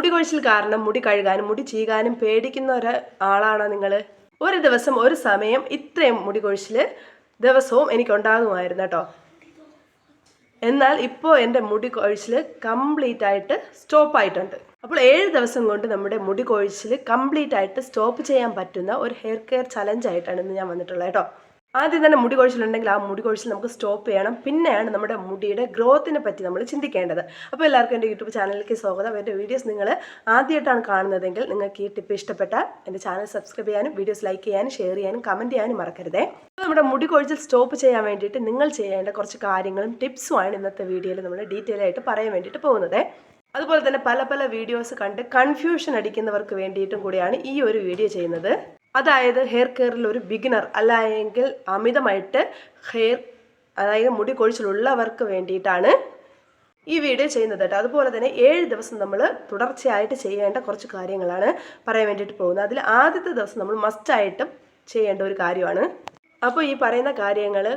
മുടി കൊഴിച്ചിൽ കാരണം മുടി കഴുകാനും മുടി ചീകാനും പേടിക്കുന്ന ഒരാളാണോ നിങ്ങൾ? ഒരു ദിവസം ഒരു സമയം ഇത്രയും മുടി കൊഴിച്ചിൽ ദിവസവും എനിക്കുണ്ടാകുമായിരുന്നു കേട്ടോ. എന്നാൽ ഇപ്പോൾ എൻ്റെ മുടി കൊഴിച്ചിൽ കംപ്ലീറ്റ് ആയിട്ട് സ്റ്റോപ്പ് ആയിട്ടുണ്ട്. അപ്പോൾ 7 ദിവസം കൊണ്ട് നമ്മുടെ മുടി കൊഴിച്ചിൽ കംപ്ലീറ്റ് ആയിട്ട് സ്റ്റോപ്പ് ചെയ്യാൻ പറ്റുന്ന ഒരു ഹെയർ കെയർ ചലഞ്ച് ആയിട്ടാണ് ഇന്ന് ഞാൻ വന്നിട്ടുള്ളത് കേട്ടോ. ആദ്യം തന്നെ മുടി കൊഴിച്ചിലുണ്ടെങ്കിൽ ആ മുടി കൊഴിച്ചിൽ നമുക്ക് സ്റ്റോപ്പ് ചെയ്യണം. പിന്നെയാണ് നമ്മുടെ മുടിയുടെ ഗ്രോത്തിനെ പറ്റി നമ്മൾ ചിന്തിക്കേണ്ടത്. അപ്പോൾ എല്ലാവർക്കും എൻ്റെ യൂട്യൂബ് ചാനലിലേക്ക് സ്വാഗതം. എൻ്റെ വീഡിയോസ് നിങ്ങൾ ആദ്യമായിട്ടാണ് കാണുന്നതെങ്കിൽ നിങ്ങൾക്ക് ഈ ടിപ്പ് ഇഷ്ടപ്പെട്ടാൽ എൻ്റെ ചാനൽ സബ്സ്ക്രൈബ് ചെയ്യാനും വീഡിയോസ് ലൈക്ക് ചെയ്യാനും ഷെയർ ചെയ്യാനും കമൻറ്റ് ചെയ്യാനും മറക്കരുതേ. അപ്പോൾ നമ്മുടെ മുടി കൊഴിച്ചിൽ സ്റ്റോപ്പ് ചെയ്യാൻ വേണ്ടിയിട്ട് നിങ്ങൾ ചെയ്യേണ്ട കുറച്ച് കാര്യങ്ങളും ടിപ്സുമാണ് ഇന്നത്തെ വീഡിയോയിൽ നമ്മൾ ഡീറ്റെയിൽ ആയിട്ട് പറയാൻ വേണ്ടിയിട്ട് പോകുന്നത്. അതുപോലെ തന്നെ പല വീഡിയോസ് കണ്ട് കൺഫ്യൂഷൻ അടിക്കുന്നവർക്ക് വേണ്ടിയിട്ടും കൂടിയാണ് ഈ ഒരു വീഡിയോ ചെയ്യുന്നത്. അതായത് ഹെയർ കെയറിൽ ഒരു ബിഗിനർ അല്ലെങ്കിൽ അമിതമായിട്ട് അതായത് മുടി കൊഴിച്ചിലുള്ളവർക്ക് വേണ്ടിയിട്ടാണ് ഈ വീഡിയോ ചെയ്യുന്നത് കേട്ടോ. അതുപോലെ തന്നെ 7 ദിവസം നമ്മൾ തുടർച്ചയായിട്ട് ചെയ്യേണ്ട കുറച്ച് കാര്യങ്ങളാണ് പറയാൻ വേണ്ടിയിട്ട് പോകുന്നത്. അതിൽ ആദ്യത്തെ ദിവസം നമ്മൾ മസ്റ്റായിട്ടും ചെയ്യേണ്ട ഒരു കാര്യമാണ്. അപ്പോൾ ഈ പറയുന്ന കാര്യങ്ങൾ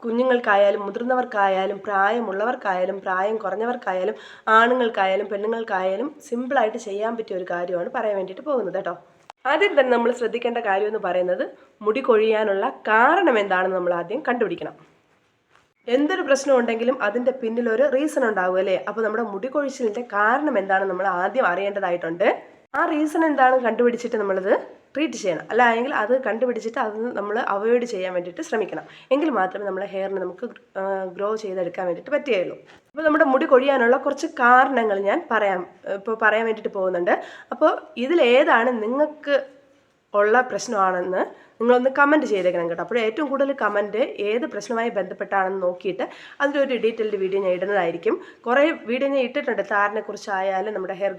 കുഞ്ഞുങ്ങൾക്കായാലും മുതിർന്നവർക്കായാലും പ്രായമുള്ളവർക്കായാലും പ്രായം കുറഞ്ഞവർക്കായാലും ആണുങ്ങൾക്കായാലും പെണ്ണുങ്ങൾക്കായാലും സിമ്പിളായിട്ട് ചെയ്യാൻ പറ്റിയ ഒരു കാര്യമാണ് പറയാൻ വേണ്ടിയിട്ട് പോകുന്നത് കേട്ടോ. ആദ്യം തന്നെ നമ്മൾ ശ്രദ്ധിക്കേണ്ട കാര്യം എന്ന് പറയുന്നത് മുടി കൊഴിയാനുള്ള കാരണം എന്താണെന്ന് നമ്മൾ ആദ്യം കണ്ടുപിടിക്കണം. എന്തൊരു പ്രശ്നം ഉണ്ടെങ്കിലും അതിൻ്റെ പിന്നിലൊരു റീസൺ ഉണ്ടാകും അല്ലേ? അപ്പോൾ നമ്മുടെ മുടി കൊഴിച്ചിലിൻ്റെ കാരണം എന്താണെന്ന് നമ്മൾ ആദ്യം അറിയേണ്ടതായിട്ടുണ്ട്. ആ റീസൺ എന്താണെന്ന് കണ്ടുപിടിച്ചിട്ട് നമ്മളത് ട്രീറ്റ് ചെയ്യണം. അല്ലെങ്കിൽ അത് കണ്ടുപിടിച്ചിട്ട് അത് നമ്മൾ അവോയ്ഡ് ചെയ്യാൻ വേണ്ടിയിട്ട് ശ്രമിക്കണം. എങ്കിൽ മാത്രമേ നമ്മളെ ഹെയറിന് നമുക്ക് ഗ്രോ ചെയ്തെടുക്കാൻ വേണ്ടിയിട്ട് പറ്റുകയുള്ളൂ. അപ്പോൾ നമ്മുടെ മുടി കൊഴിയാനുള്ള കുറച്ച് കാരണങ്ങൾ ഞാൻ പറയാൻ വേണ്ടിയിട്ട് പോകുന്നുണ്ട്. അപ്പോൾ ഇതിലേതാണ് നിങ്ങൾക്ക് ഉള്ള പ്രശ്നമാണെന്ന് നിങ്ങളൊന്ന് കമൻറ്റ് ചെയ്തേക്കണം കേട്ടോ. അപ്പോൾ ഏറ്റവും കൂടുതൽ കമൻറ്റ് ഏത് പ്രശ്നവുമായി ബന്ധപ്പെട്ടാണെന്ന് നോക്കിയിട്ട് അതിൻ്റെ ഒരു ഡീറ്റെയിൽഡ് വീഡിയോ ഞാൻ ഇടുന്നതായിരിക്കും. കുറേ വീഡിയോ ഞാൻ ഇട്ടിട്ടുണ്ട്. താരനെ കുറിച്ചായാലും നമ്മുടെ ഹെയർ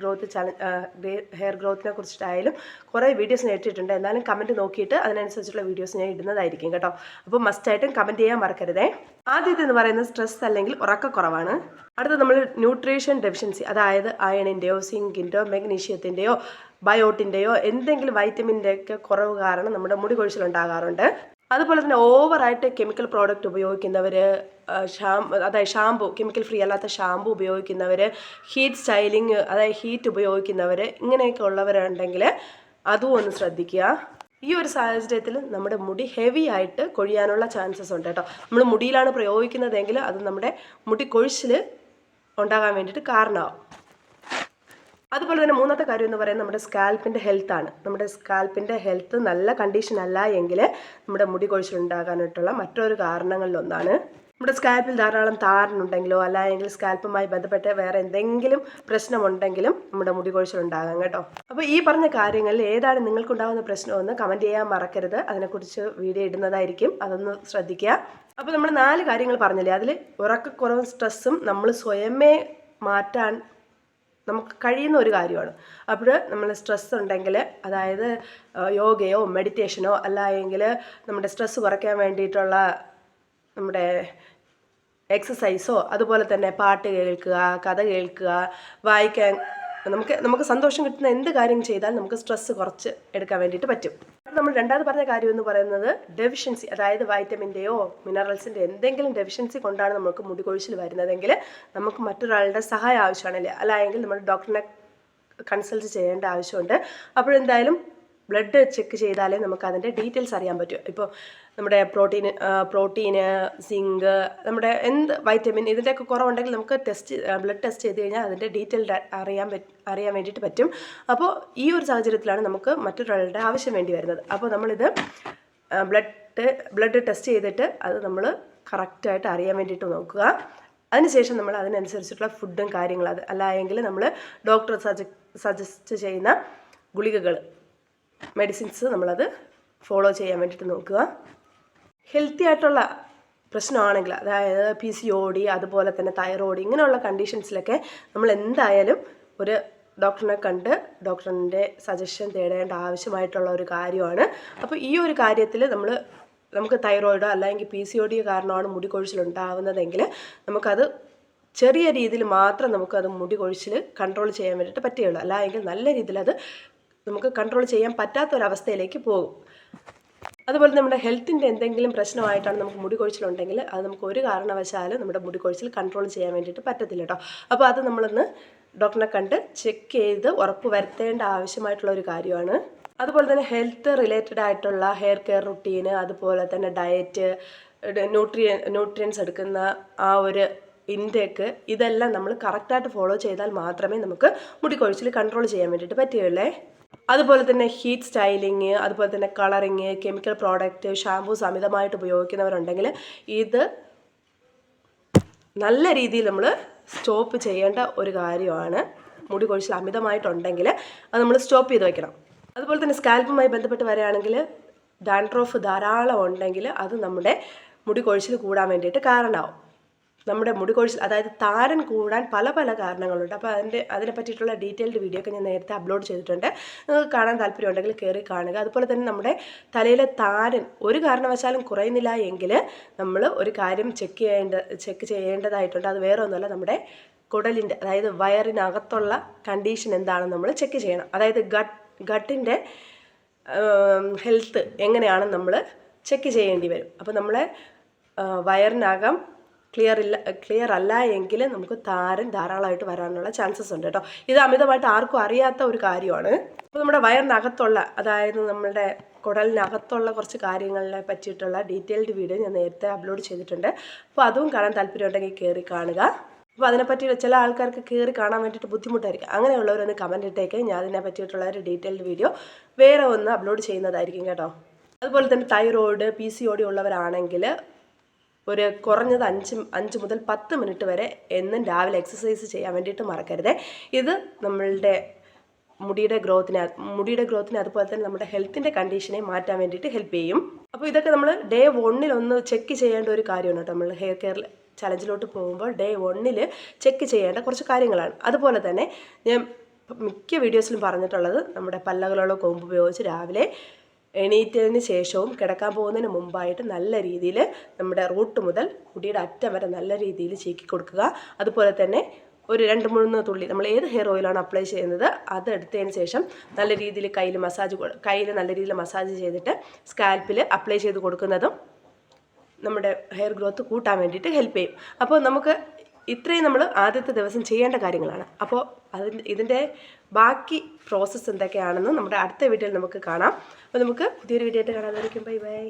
ഗ്രോത്തിനെ കുറിച്ചിട്ടായാലും കുറേ വീഡിയോസ് ഞാൻ ഇട്ടിട്ടുണ്ട്. എന്നാലും കമൻറ്റ് നോക്കിയിട്ട് അതിനനുസരിച്ചുള്ള വീഡിയോസ് ഞാൻ ഇടുന്നതായിരിക്കും കേട്ടോ. അപ്പോൾ മസ്റ്റായിട്ടും കമൻറ്റ് ചെയ്യാൻ മറക്കരുതേ. ആദ്യത്തെ എന്ന് പറയുന്നത് സ്ട്രെസ് അല്ലെങ്കിൽ ഉറക്കക്കുറവാണ്. അടുത്തത് നമ്മൾ ന്യൂട്രീഷൻ ഡെഫിഷ്യൻസി, അതായത് അയണിൻ്റെയോ സിങ്കിൻ്റെയോ മെഗ്നീഷ്യത്തിൻ്റെയോ ബയോട്ടിൻ്റെയോ എന്തെങ്കിലും വൈറ്റമിൻ്റെയൊക്കെ കുറവ് കാരണം നമ്മുടെ മുടി കൊഴിച്ചിലുണ്ടാകാറുണ്ട്. അതുപോലെ തന്നെ ഓവറായിട്ട് കെമിക്കൽ പ്രോഡക്റ്റ് ഉപയോഗിക്കുന്നവർ, അതായത് ഷാമ്പു, കെമിക്കൽ ഫ്രീ അല്ലാത്ത ഷാമ്പു ഉപയോഗിക്കുന്നവർ, ഹീറ്റ് സ്റ്റൈലിങ് അതായത് ഹീറ്റ് ഉപയോഗിക്കുന്നവർ, ഇങ്ങനെയൊക്കെ ഉള്ളവരുണ്ടെങ്കിൽ അതും ഒന്ന് ശ്രദ്ധിക്കുക. ഈ ഒരു സാഹചര്യത്തിൽ നമ്മുടെ മുടി ഹെവി ആയിട്ട് കൊഴിയാനുള്ള ചാൻസസ് ഉണ്ട് കേട്ടോ. നമ്മൾ മുടിയിലാണ് പ്രയോഗിക്കുന്നതെങ്കിൽ അത് നമ്മുടെ മുടി കൊഴിച്ചിൽ ഉണ്ടാകാൻ വേണ്ടിയിട്ട് കാരണമാവും. അതുപോലെ തന്നെ മൂന്നാമത്തെ കാര്യം എന്ന് പറയുന്നത് നമ്മുടെ സ്കാൽപ്പിൻ്റെ ഹെൽത്താണ്. നമ്മുടെ സ്കാൽപ്പിൻ്റെ ഹെൽത്ത് നല്ല കണ്ടീഷൻ അല്ല എങ്കിൽ നമ്മുടെ മുടി കൊഴിച്ചിലുണ്ടാകാനായിട്ടുള്ള മറ്റൊരു കാരണങ്ങളിലൊന്നാണ്. നമ്മുടെ സ്കാൽപ്പിൽ ധാരാളം താരനുണ്ടെങ്കിലോ അല്ലെങ്കിൽ സ്കാൽപ്പുമായി ബന്ധപ്പെട്ട് വേറെ എന്തെങ്കിലും പ്രശ്നമുണ്ടെങ്കിലും നമ്മുടെ മുടി കൊഴിച്ചിലുണ്ടാകാം കേട്ടോ. അപ്പോൾ ഈ പറഞ്ഞ കാര്യങ്ങളിൽ ഏതാണ് നിങ്ങൾക്കുണ്ടാകുന്ന പ്രശ്നമെന്ന് കമൻറ്റ് ചെയ്യാൻ മറക്കരുത്. അതിനെക്കുറിച്ച് വീഡിയോ ഇടുന്നതായിരിക്കും, അതൊന്ന് ശ്രദ്ധിക്കുക. അപ്പോൾ നമ്മൾ 4 കാര്യങ്ങൾ പറഞ്ഞില്ലേ, അതിൽ ഉറക്കക്കുറവും സ്ട്രെസ്സും നമ്മൾ സ്വയമേ മാറ്റാൻ നമുക്ക് കഴിയുന്ന ഒരു കാര്യമാണ്. അപ്പോൾ നമ്മൾ സ്ട്രെസ് ഉണ്ടെങ്കിൽ, അതായത് യോഗയോ മെഡിറ്റേഷനോ അല്ലെങ്കിൽ നമ്മുടെ സ്ട്രെസ് കുറയ്ക്കാൻ വേണ്ടിയിട്ടുള്ള നമ്മുടെ എക്സസൈസോ, അതുപോലെ തന്നെ പാട്ട് കേൾക്കുക, കഥ കേൾക്കുക, വായിക്കാൻ, നമുക്ക് സന്തോഷം കിട്ടുന്ന എന്ത് കാര്യം ചെയ്താൽ നമുക്ക് സ്ട്രെസ് കുറച്ച് എടുക്കാൻ വേണ്ടിയിട്ട് പറ്റും. നമ്മൾ രണ്ടാമത് പറഞ്ഞ കാര്യം എന്ന് പറയുന്നത് ഡെഫിഷ്യൻസി, അതായത് വൈറ്റമിൻ്റെയോ മിനറൽസിൻ്റെ എന്തെങ്കിലും ഡെഫിഷ്യൻസി കൊണ്ടാണ് നമുക്ക് മുടി കൊഴിച്ചിൽ വരുന്നതെങ്കിൽ നമുക്ക് മറ്റൊരാളുടെ സഹായം ആവശ്യമാണല്ലേ, അല്ലെങ്കിൽ നമ്മൾ ഡോക്ടറിനെ കൺസൾട്ട് ചെയ്യേണ്ട ആവശ്യമുണ്ട്. അപ്പോഴെന്തായാലും ബ്ലഡ് ചെക്ക് ചെയ്താലേ നമുക്ക് അതിൻ്റെ ഡീറ്റെയിൽസ് അറിയാൻ പറ്റും. ഇപ്പോൾ നമ്മുടെ പ്രോട്ടീന്, സിങ്ക്, നമ്മുടെ എന്ത് വൈറ്റമിൻ ഇതിൻ്റെയൊക്കെ കുറവുണ്ടെങ്കിൽ നമുക്ക് ബ്ലഡ് ടെസ്റ്റ് ചെയ്ത് കഴിഞ്ഞാൽ അതിൻ്റെ ഡീറ്റെയിൽഡ് അറിയാൻ വേണ്ടിയിട്ട് പറ്റും. അപ്പോൾ ഈ ഒരു സാഹചര്യത്തിലാണ് നമുക്ക് മറ്റൊരാളുടെ ആവശ്യം വേണ്ടി വരുന്നത്. അപ്പോൾ നമ്മളിത് ബ്ലഡ് ടെസ്റ്റ് ചെയ്തിട്ട് അത് നമ്മൾ കറക്റ്റായിട്ട് അറിയാൻ വേണ്ടിയിട്ട് നോക്കുക. അതിനുശേഷം നമ്മൾ അതിനനുസരിച്ചിട്ടുള്ള ഫുഡും കാര്യങ്ങളും, അല്ലെങ്കിൽ നമ്മൾ ഡോക്ടർ സജസ്റ്റ് ചെയ്യുന്ന ഗുളികകൾ, മെഡിസിൻസ് നമ്മളത് ഫോളോ ചെയ്യാൻ വേണ്ടിയിട്ട് നോക്കുക. ഹെൽത്തി ആയിട്ടുള്ള പ്രശ്നമാണെങ്കിൽ, അതായത് PCOD, അതുപോലെ തന്നെ തൈറോയ്ഡ്, ഇങ്ങനെയുള്ള കണ്ടീഷൻസിലൊക്കെ നമ്മൾ എന്തായാലും ഒരു ഡോക്ടറിനെ കണ്ട് ഡോക്ടറിൻ്റെ സജഷൻ തേടേണ്ട ആവശ്യമായിട്ടുള്ള ഒരു കാര്യമാണ്. അപ്പോൾ ഈ ഒരു കാര്യത്തിൽ നമുക്ക് തൈറോയിഡോ അല്ലെങ്കിൽ PCOD കാരണമാണ് മുടി കൊഴിച്ചിലുണ്ടാകുന്നതെങ്കിൽ നമുക്കത് ചെറിയ രീതിയിൽ മാത്രം നമുക്കത് മുടി കൊഴിച്ചിൽ കൺട്രോൾ ചെയ്യാൻ വേണ്ടിയിട്ട് പറ്റുകയുള്ളൂ. അല്ലെങ്കിൽ നല്ല രീതിയിൽ അത് നമുക്ക് കൺട്രോൾ ചെയ്യാൻ പറ്റാത്തൊരവസ്ഥയിലേക്ക് പോകും. അതുപോലെ നമ്മുടെ ഹെൽത്തിൻ്റെ എന്തെങ്കിലും പ്രശ്നമായിട്ടാണ് നമുക്ക് മുടി കൊഴിച്ചിലുണ്ടെങ്കിൽ അത് നമുക്ക് ഒരു കാരണവശാലും നമ്മുടെ മുടി കൊഴിച്ചിൽ കൺട്രോൾ ചെയ്യാൻ വേണ്ടിയിട്ട് പറ്റത്തില്ല കേട്ടോ. അപ്പോൾ അത് നമ്മളൊന്ന് ഡോക്ടറിനെ കണ്ട് ചെക്ക് ചെയ്ത് ഉറപ്പ് വരുത്തേണ്ട ആവശ്യമായിട്ടുള്ള ഒരു കാര്യമാണ്. അതുപോലെ തന്നെ ഹെൽത്ത് റിലേറ്റഡ് ആയിട്ടുള്ള ഹെയർ കെയർ റുട്ടീന്, അതുപോലെ തന്നെ ഡയറ്റ്, ന്യൂട്രിയൻസ് എടുക്കുന്ന ആ ഒരു ഇൻടേക്ക്, ഇതെല്ലാം നമ്മൾ കറക്റ്റായിട്ട് ഫോളോ ചെയ്താൽ മാത്രമേ നമുക്ക് മുടി കൊഴിച്ചിൽ കൺട്രോൾ ചെയ്യാൻ വേണ്ടിയിട്ട് പറ്റുകയുള്ളേ. അതുപോലെ തന്നെ ഹീറ്റ് സ്റ്റൈലിങ്, അതുപോലെ തന്നെ കളറിങ്, കെമിക്കൽ പ്രോഡക്റ്റ്, ഷാമ്പൂസ് അമിതമായിട്ട് ഉപയോഗിക്കുന്നവരുണ്ടെങ്കിൽ ഇത് നല്ല രീതിയിൽ നമ്മൾ സ്റ്റോപ്പ് ചെയ്യേണ്ട ഒരു കാര്യമാണ്. മുടി കൊഴിച്ചിൽ അമിതമായിട്ടുണ്ടെങ്കിൽ അത് നമ്മൾ സ്റ്റോപ്പ് ചെയ്ത് വയ്ക്കണം. അതുപോലെ തന്നെ സ്കാൽപ്പുമായി ബന്ധപ്പെട്ട് വരികയാണെങ്കിൽ ഡാൻഡ്രഫ് ധാരാളം ഉണ്ടെങ്കിൽ അത് നമ്മുടെ മുടി കൊഴിച്ചിൽ കൂടാൻ വേണ്ടിയിട്ട് കാരണമാവും. നമ്മുടെ മുടി കൊഴിച്ചിൽ, അതായത് താരൻ കൂടാൻ പല പല കാരണങ്ങളുണ്ട്. അപ്പോൾ അതിനെ പറ്റിയിട്ടുള്ള ഡീറ്റെയിൽഡ് വീഡിയോ ഒക്കെ ഞാൻ നേരത്തെ അപ്ലോഡ് ചെയ്തിട്ടുണ്ട്. നിങ്ങൾക്ക് കാണാൻ താല്പര്യമുണ്ടെങ്കിൽ കയറി കാണുക. അതുപോലെ തന്നെ നമ്മുടെ തലയിലെ താരൻ ഒരു കാരണവശാലും കുറയുന്നില്ല എങ്കിൽ നമ്മൾ ഒരു കാര്യം ചെക്ക് ചെയ്യേണ്ടതായിട്ടുണ്ട്. അത് വേറെ ഒന്നുമല്ല, നമ്മുടെ കുടലിൻ്റെ, അതായത് വയറിനകത്തുള്ള കണ്ടീഷൻ എന്താണെന്ന് നമ്മൾ ചെക്ക് ചെയ്യണം. അതായത് ഗട്ടിൻ്റെ ഹെൽത്ത് എങ്ങനെയാണെന്ന് നമ്മൾ ചെക്ക് ചെയ്യേണ്ടി വരും. അപ്പോൾ നമ്മളെ വയറിനകം ക്ലിയർ അല്ല എങ്കിൽ നമുക്ക് താരൻ ധാരാളമായിട്ട് വരാനുള്ള ചാൻസസ് ഉണ്ട് കേട്ടോ. ഇത് അമിതമായിട്ട് ആർക്കും അറിയാത്ത ഒരു കാര്യമാണ്. അപ്പോൾ നമ്മുടെ വയറിനകത്തുള്ള, അതായത് നമ്മുടെ കുടലിനകത്തുള്ള കുറച്ച് കാര്യങ്ങളെ പറ്റിയിട്ടുള്ള ഡീറ്റെയിൽഡ് വീഡിയോ ഞാൻ നേരത്തെ അപ്ലോഡ് ചെയ്തിട്ടുണ്ട്. അപ്പോൾ അതും കാണാൻ താല്പര്യമുണ്ടെങ്കിൽ കയറി കാണുക. അപ്പോൾ അതിനെപ്പറ്റി ചില ആൾക്കാർക്ക് കയറി കാണാൻ വേണ്ടിയിട്ട് ബുദ്ധിമുട്ടായിരിക്കും. അങ്ങനെയുള്ളവരൊന്ന് കമൻറ്റ് ഇട്ടേക്ക്, ഞാൻ അതിനെ പറ്റിയിട്ടുള്ള ഒരു ഡീറ്റെയിൽഡ് വീഡിയോ വേറെ ഒന്ന് അപ്ലോഡ് ചെയ്യുന്നതായിരിക്കും കേട്ടോ. അതുപോലെ തന്നെ തൈറോയ്ഡ്, PCOD ഉള്ളവരാണെങ്കിൽ ഒരു കുറഞ്ഞത് 5 മുതൽ 10 മിനിറ്റ് വരെ എന്നും രാവിലെ എക്സസൈസ് ചെയ്യാൻ വേണ്ടിയിട്ട് മറക്കരുത്. ഇത് നമ്മളുടെ മുടിയുടെ ഗ്രോത്തിനെ അതുപോലെ തന്നെ നമ്മുടെ ഹെൽത്തിൻ്റെ കണ്ടീഷനെ മാറ്റാൻ വേണ്ടിയിട്ട് ഹെൽപ്പ് ചെയ്യും. അപ്പോൾ ഇതൊക്കെ നമ്മൾ ഡേ 1 ഒന്ന് ചെക്ക് ചെയ്യേണ്ട ഒരു കാര്യമാണ് കേട്ടോ. നമ്മൾ ഹെയർ കെയർ ചലഞ്ചിലോട്ട് പോകുമ്പോൾ ഡേ 1 ചെക്ക് ചെയ്യേണ്ട കുറച്ച് കാര്യങ്ങളാണ്. അതുപോലെ തന്നെ ഞാൻ മിക്ക വീഡിയോസിലും പറഞ്ഞിട്ടുള്ളത്, നമ്മുടെ പല്ലകളുള്ള കൊമ്പ് ഉപയോഗിച്ച് രാവിലെ എണീറ്റതിന് ശേഷവും കിടക്കാൻ പോകുന്നതിന് മുമ്പായിട്ട് നല്ല രീതിയിൽ നമ്മുടെ റൂട്ട് മുതൽ മുടിയുടെ അറ്റം വരെ നല്ല രീതിയിൽ ചീക്കി കൊടുക്കുക. അതുപോലെ തന്നെ ഒരു 2-3 തുള്ളി നമ്മൾ ഏത് ഹെയർ ഓയിലാണ് അപ്ലൈ ചെയ്യുന്നത് അത് എടുത്തതിന് ശേഷം നല്ല രീതിയിൽ കയ്യിൽ നല്ല രീതിയിൽ മസാജ് ചെയ്തിട്ട് സ്കാൽപ്പിൽ അപ്ലൈ ചെയ്ത് കൊടുക്കുന്നതും നമ്മുടെ ഹെയർ ഗ്രോത്ത് കൂട്ടാൻ വേണ്ടിയിട്ട് ഹെൽപ്പ് ചെയ്യും. അപ്പോൾ നമുക്ക് ഇത്രയും നമ്മൾ ആദ്യത്തെ ദിവസം ചെയ്യേണ്ട കാര്യങ്ങളാണ്. അപ്പോൾ ഇതിൻ്റെ ബാക്കി പ്രോസസ്സ് എന്തൊക്കെയാണെന്ന് നമ്മുടെ അടുത്ത വീഡിയോയിൽ നമുക്ക് കാണാം. അപ്പോൾ നമുക്ക് പുതിയൊരു വീഡിയോ ആയിട്ട് കാണാതായിരിക്കും. Bye bye.